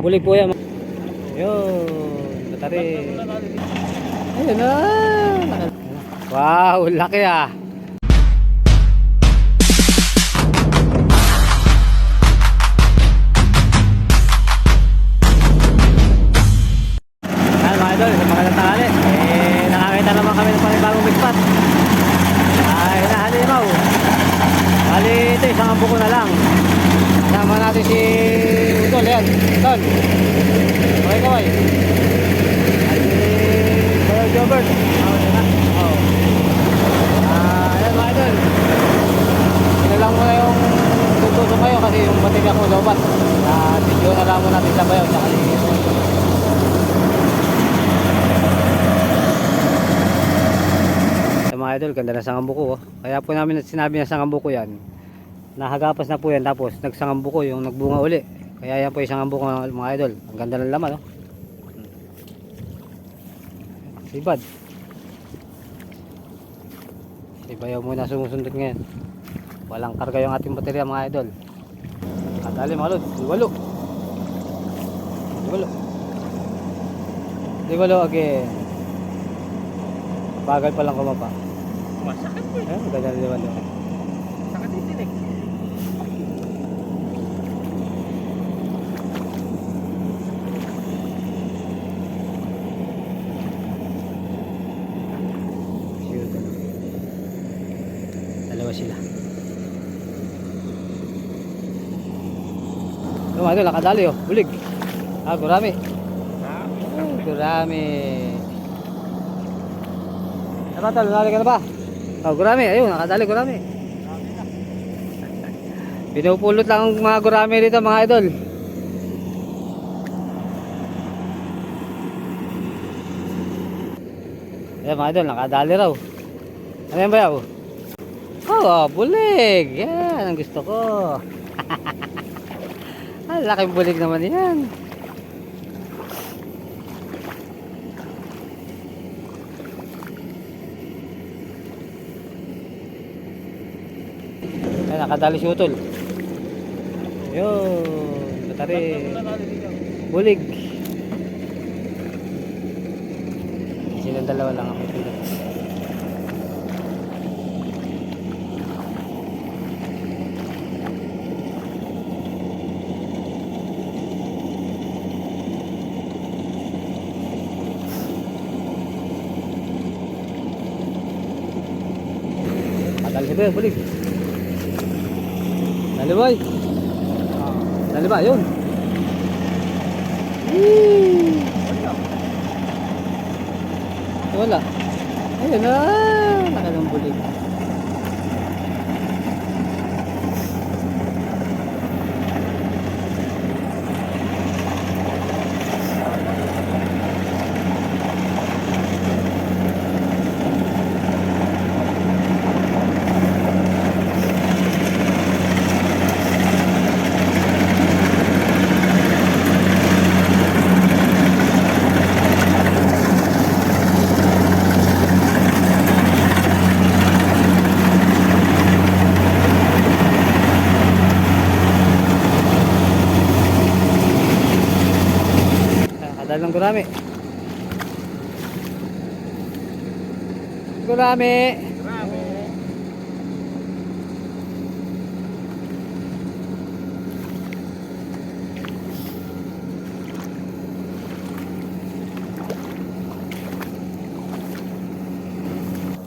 Bulig po yan. Yun, batari. Ayun na. Wow, laki ah. Ayan mga idol, sa mga tanghali. Nakakita naman kami ng panibagong big spot. Ay, nahalimaw. Bali ito, isang buko na lang. Sama natin si Utol, yan. Utol. Okay, kaway. At si Bayo Jobert. Yan na. Ayan mga idol. Sinalang mo na yung tutusok kayo kasi yung baterya ko lobat. Video na lang mo natin sa Bayo. Tsaka si mga idol, ganda na sangambuko oh. Kaya po namin sinabi na sangambuko yan, nahagapas na po yan, tapos nagsangambuko yung nagbunga uli. Kaya yan po yung sangambuko mga idol. Ang ganda ng laman oh. Sibad. Si Bayaw muna sumusundot ngayon. Walang karga yung ating baterya mga idol. Kadali mga lod, Liwalo again. Bagal pa lang kumapa. Masakit po eh. Ang ganda ng liwalo. Sakit din tinig. Dalawa sila. Mga idol, nakadali oh. Bulig. Gurami. Gurami. Ano tol, nalali ka na ba? Gurami. Ayun, nakadali gurami. Pinupulot lang ang mga gurami dito mga idol. Ayan mga idol, nakadali raw. Ano yan ba yaw? Bulig. Yan, ang gusto ko. Ang laking bulig naman yan. Ayan, nakadali si Utol. Yun, batari. Bulig. Silang dalawa lang ako. Kadali si Bayo, bulig. Dali boy. Dali ba? Yun. Wala. Ayun na. Nakalang bulig. Dahil ng gurami. Gurami.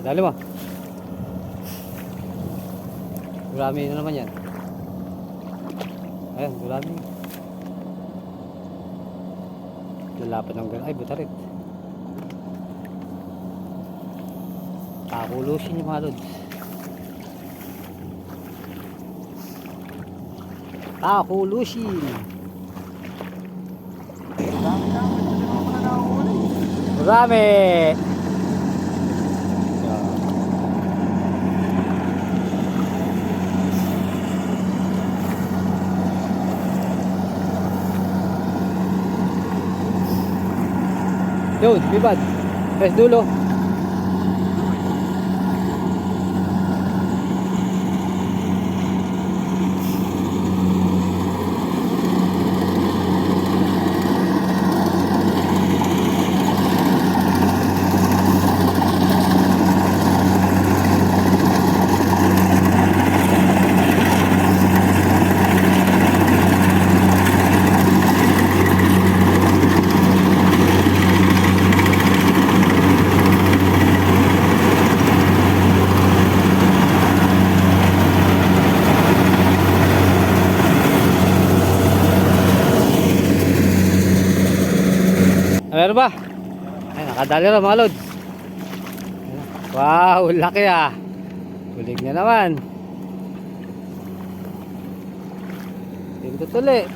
Dali mo. Gurami na naman yan. Ayan, gurami. Lalapan ng gano'n. Ay, butarit. Takulusin yung mga lods. Takulusin. Marami. Yun, bibad. Press dulo. meron ba? Ay, nakadali rin mga lods. Wow, laki ah. Hulig na naman. Tingko tuli.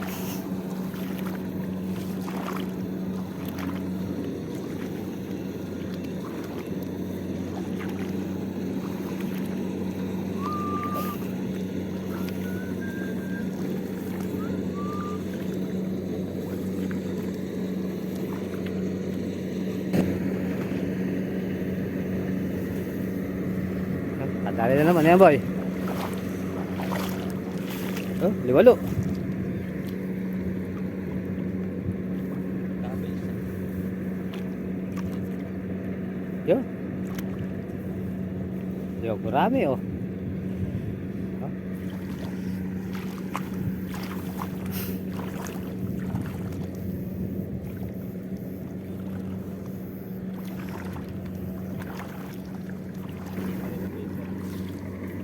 Kadali na naman yan boy. Oh, liwalo. Yo. Yo, marami oh. Oh.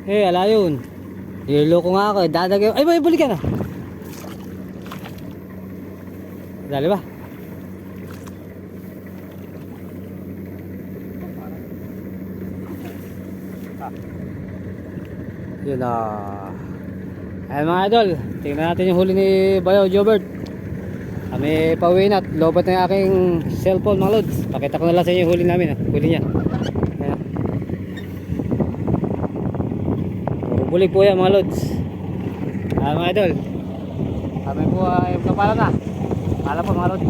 Eh, ala yun. Niloloko nga ako eh. Dadagay. Ay, balik ka na. Dali ba? Yun ah. Ayan mga idol. Tingnan natin yung huli ni Bayo Jobert. Kami pauwi na at lobat na yung aking cellphone mga lods. Pakita ko na lang sa inyo yung huli namin. Huli niya. Ayan. Bulig po yan mga lods. Ayan mga idol. Kami po ay kapala na. Pala po mga lods.